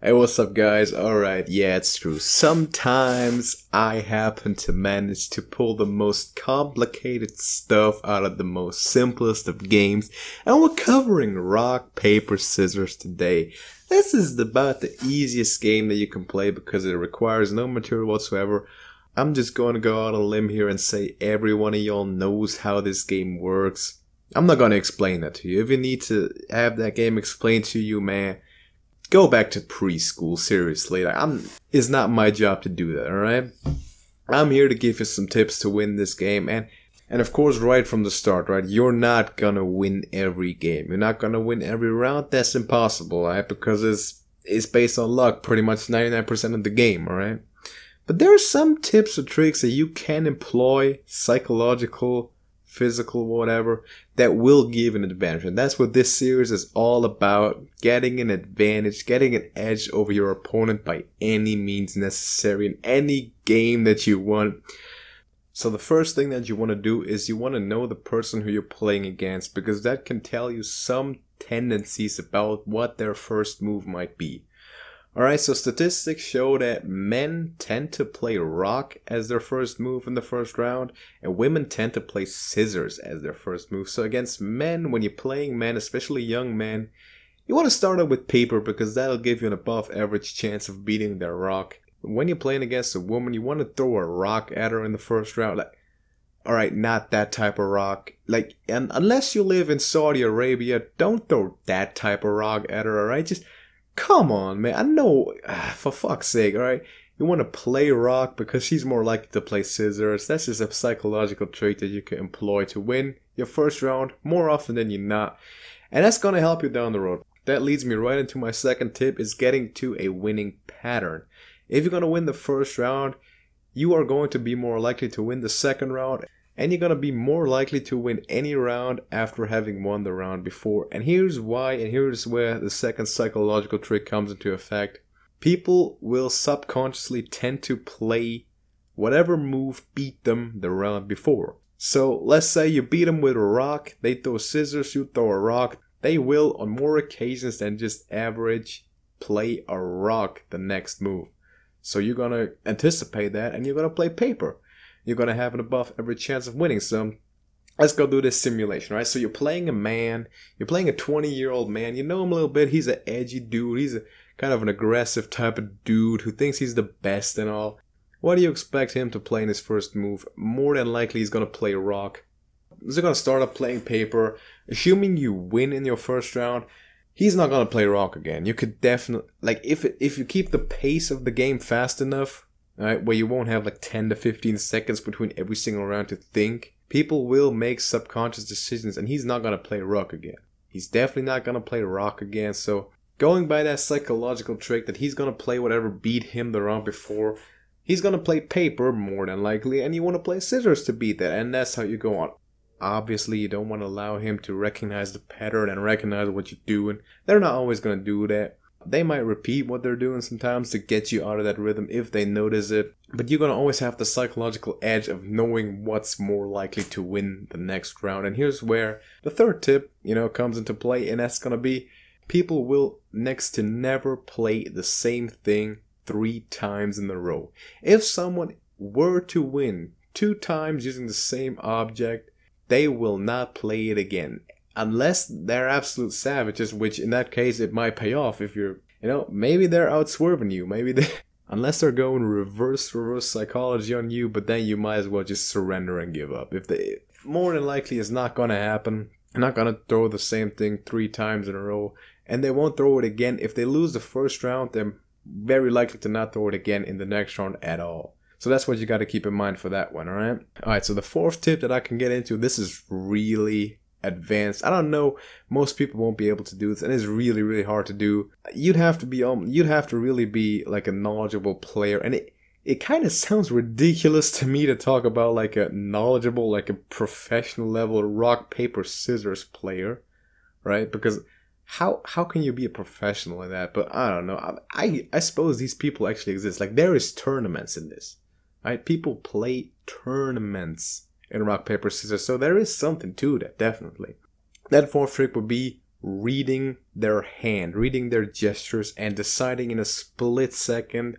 Hey, what's up guys? Alright, yeah, it's true. Sometimes I happen to manage to pull the most complicated stuff out of the most simplest of games, and we're covering rock, paper, scissors today. This is about the easiest game that you can play because it requires no material whatsoever. I'm just going to go out on a limb here and say every one of y'all knows how this game works. I'm not going to explain that to you. If you need to have that game explained to you, man, go back to preschool, seriously. It's not my job to do that, alright? I'm here to give you some tips to win this game, and of course right from the start, right? You're not gonna win every game. You're not gonna win every round. That's impossible, right? Because it's based on luck pretty much 99% of the game, alright? But there are some tips or tricks that you can employ, psychological, physical, whatever, that will give an advantage. And that's what this series is all about. Getting an advantage, getting an edge over your opponent by any means necessary in any game that you want. So the first thing that you want to do is you want to know the person who you're playing against, because that can tell you some tendencies about what their first move might be. Alright, so statistics show that men tend to play rock as their first move in the first round, and women tend to play scissors as their first move. So against men, when you're playing men, especially young men, you want to start out with paper because that'll give you an above average chance of beating their rock. When you're playing against a woman, you want to throw a rock at her in the first round. Like, alright, not that type of rock. Like, and unless you live in Saudi Arabia, don't throw that type of rock at her, alright? Just come on, man. I know, for fuck's sake, alright? You want to play rock because she's more likely to play scissors. That's just a psychological trait that you can employ to win your first round more often than you're not. And that's going to help you down the road. That leads me right into my second tip, is getting to a winning pattern. If you're going to win the first round, you are going to be more likely to win the second round. And you're going to be more likely to win any round after having won the round before. And here's why, and here's where the second psychological trick comes into effect. People will subconsciously tend to play whatever move beat them the round before. So let's say you beat them with a rock, they throw scissors, you throw a rock. They will, on more occasions than just average, play a rock the next move. So you're going to anticipate that and you're going to play paper. You're going to have an above average chance of winning. So let's go do this simulation, right? So you're playing a man, you're playing a 20-year-old man. You know him a little bit. He's an edgy dude. He's a kind of an aggressive type of dude who thinks he's the best and all. What do you expect him to play in his first move? More than likely he's going to play rock. He's going to start up playing paper. Assuming you win in your first round, he's not going to play rock again. You could definitely, like, if you keep the pace of the game fast enough, right, where you won't have like 10 to 15 seconds between every single round to think, people will make subconscious decisions and he's not going to play rock again. He's definitely not going to play rock again. So going by that psychological trick that he's going to play whatever beat him the round before, he's going to play paper more than likely, and you want to play scissors to beat that, and that's how you go on. Obviously, you don't want to allow him to recognize the pattern and recognize what you're doing. They're not always going to do that. They might repeat what they're doing sometimes to get you out of that rhythm if they notice it. But you're going to always have the psychological edge of knowing what's more likely to win the next round. And here's where the third tip, comes into play. And that's going to be, people will next to never play the same thing 3 times in a row. If someone were to win 2 times using the same object, they will not play it again. Unless they're absolute savages, which in that case it might pay off if you're, maybe they're outswerving you. Maybe they, unless they're going reverse psychology on you, but then you might as well just surrender and give up. If they, more than likely it's not going to happen. They're not going to throw the same thing 3 times in a row. And they won't throw it again. If they lose the first round, they're very likely to not throw it again in the next round at all. So that's what you got to keep in mind for that one, alright? Alright, so the fourth tip that I can get into, this is really advanced. I don't know, most people won't be able to do this, and it's really, really hard to do. You'd have to really be like a knowledgeable player, and it kind of sounds ridiculous to me to talk about like a knowledgeable, like a professional level rock, paper, scissors player, right? Because how can you be a professional in that? But I don't know. I suppose these people actually exist. Like, there is tournaments in this, right? People play tournaments in rock, paper, scissors. So there is something to that, definitely. That fourth trick would be reading their hand, reading their gestures, and deciding in a split second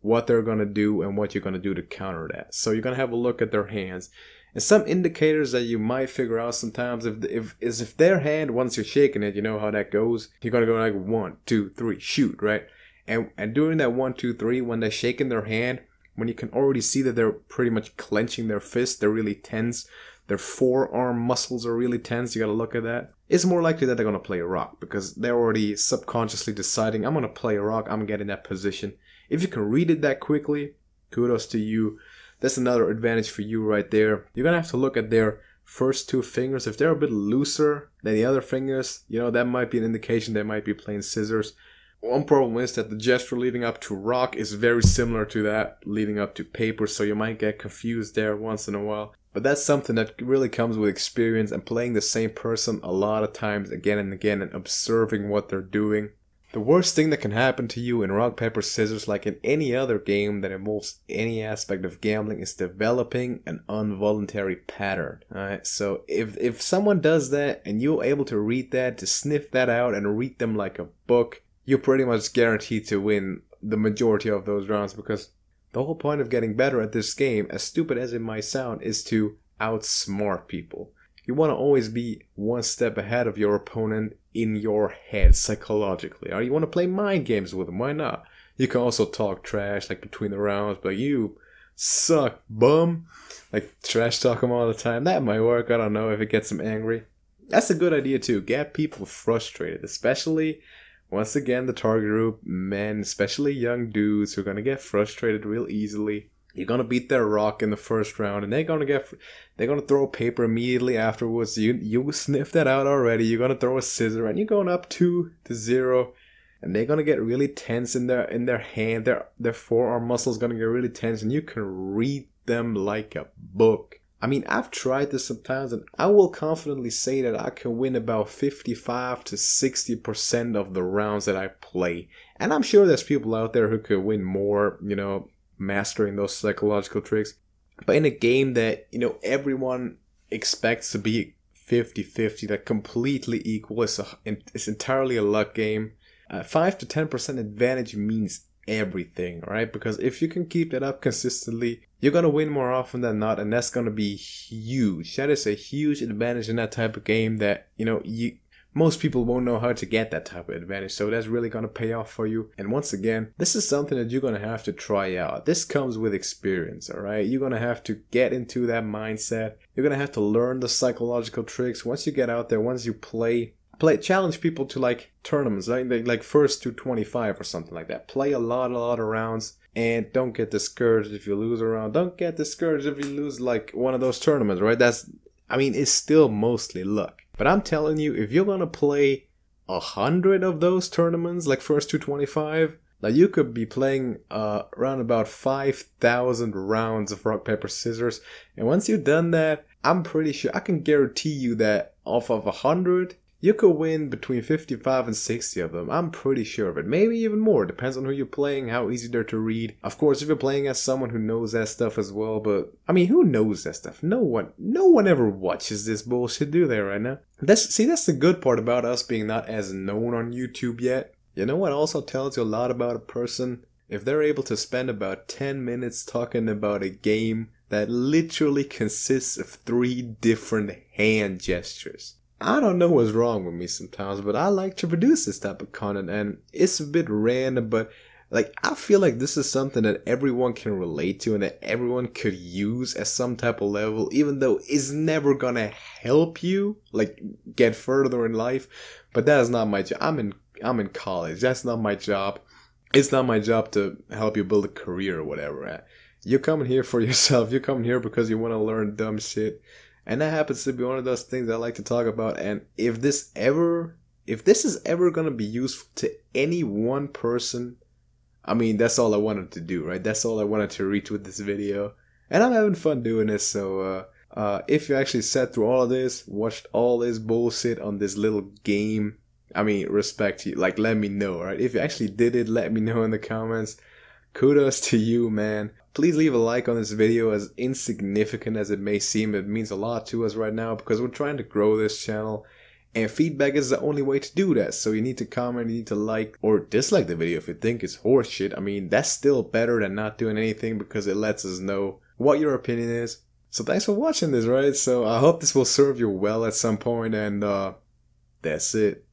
what they're gonna do and what you're gonna do to counter that. So you're gonna have a look at their hands. And some indicators that you might figure out sometimes if their hand, once you're shaking it, you know how that goes. You're gonna go like 1, 2, 3, shoot, right? And during that 1, 2, 3, when they're shaking their hand, when you can already see that they're pretty much clenching their fist, they're really tense. Their forearm muscles are really tense. You gotta look at that. It's more likely that they're gonna play a rock because they're already subconsciously deciding, I'm gonna play a rock. I'm gonna get in that position. If you can read it that quickly, kudos to you. That's another advantage for you right there. You're gonna have to look at their first 2 fingers. If they're a bit looser than the other fingers, you know, that might be an indication they might be playing scissors. One problem is that the gesture leading up to rock is very similar to that leading up to paper, so you might get confused there once in a while. But that's something that really comes with experience and playing the same person a lot of times again and again and observing what they're doing. The worst thing that can happen to you in rock, paper, scissors, like in any other game that involves any aspect of gambling, is developing an involuntary pattern. Alright, so if someone does that and you're able to read that, to sniff that out and read them like a book, you're pretty much guaranteed to win the majority of those rounds, because the whole point of getting better at this game, as stupid as it might sound, is to outsmart people. You want to always be one step ahead of your opponent in your head psychologically. Or you want to play mind games with them, why not? You can also talk trash like between the rounds, but you suck, bum. Like trash talk them all the time. That might work, I don't know, if it gets them angry. That's a good idea too. Get people frustrated, especially, once again, the target group, men, especially young dudes who are going to get frustrated real easily. You're going to beat their rock in the first round and they're going to throw a paper immediately afterwards. You sniffed that out already. You're going to throw a scissor and you're going up 2-0 and they're going to get really tense in their hand. Their forearm muscles going to get really tense and you can read them like a book. I mean, I've tried this sometimes and I will confidently say that I can win about 55 to 60% of the rounds that I play. And I'm sure there's people out there who could win more, you know, mastering those psychological tricks. But in a game that, you know, everyone expects to be 50-50, that completely equal, it's entirely a luck game. 5 to 10% advantage means everything, right? Because if you can keep that up consistently, you're gonna win more often than not, and that's gonna be huge. That is a huge advantage in that type of game that, you know, most people won't know how to get that type of advantage, so that's really gonna pay off for you. And once again, this is something that you're gonna have to try out. This comes with experience, alright? You're gonna have to get into that mindset. You're gonna have to learn the psychological tricks. Once you get out there, once you challenge people to like tournaments, like first to 25 or something like that. Play a lot of rounds and don't get discouraged if you lose a round. Don't get discouraged if you lose like one of those tournaments, right? It's still mostly luck. But I'm telling you, if you're gonna play 100 of those tournaments, like first to 25, like you could be playing around about 5,000 rounds of rock, paper, scissors. And once you've done that, I'm pretty sure, I can guarantee you that off of 100, you could win between 55 and 60 of them. I'm pretty sure of it. Maybe even more. Depends on who you're playing, how easy they're to read. Of course, if you're playing as someone who knows that stuff as well, but I mean, who knows that stuff? No one ever watches this bullshit, do they, right now? That's the good part about us being not as known on YouTube yet. You know what also tells you a lot about a person? If they're able to spend about 10 minutes talking about a game that literally consists of 3 different hand gestures. I don't know what's wrong with me sometimes, but I like to produce this type of content, and it's a bit random, but like I feel like this is something that everyone can relate to and that everyone could use at some type of level, even though it's never gonna help you like get further in life. But that is not my job. I'm in college. That's not my job. It's not my job to help you build a career or whatever. You're coming here for yourself. You're coming here because you want to learn dumb shit. And that happens to be one of those things I like to talk about. And if this is ever going to be useful to any one person, I mean, that's all I wanted to do, right? That's all I wanted to reach with this video. And I'm having fun doing this. So if you actually sat through all of this, watched all this bullshit on this little game, I mean, respect to you. Like, let me know, right? If you actually did it, let me know in the comments. Kudos to you, man. Please leave a like on this video, as insignificant as it may seem. It means a lot to us right now because we're trying to grow this channel. And feedback is the only way to do that. So you need to comment, you need to like or dislike the video if you think it's horseshit. I mean, that's still better than not doing anything because it lets us know what your opinion is. So thanks for watching this, right? So I hope this will serve you well at some point, and that's it.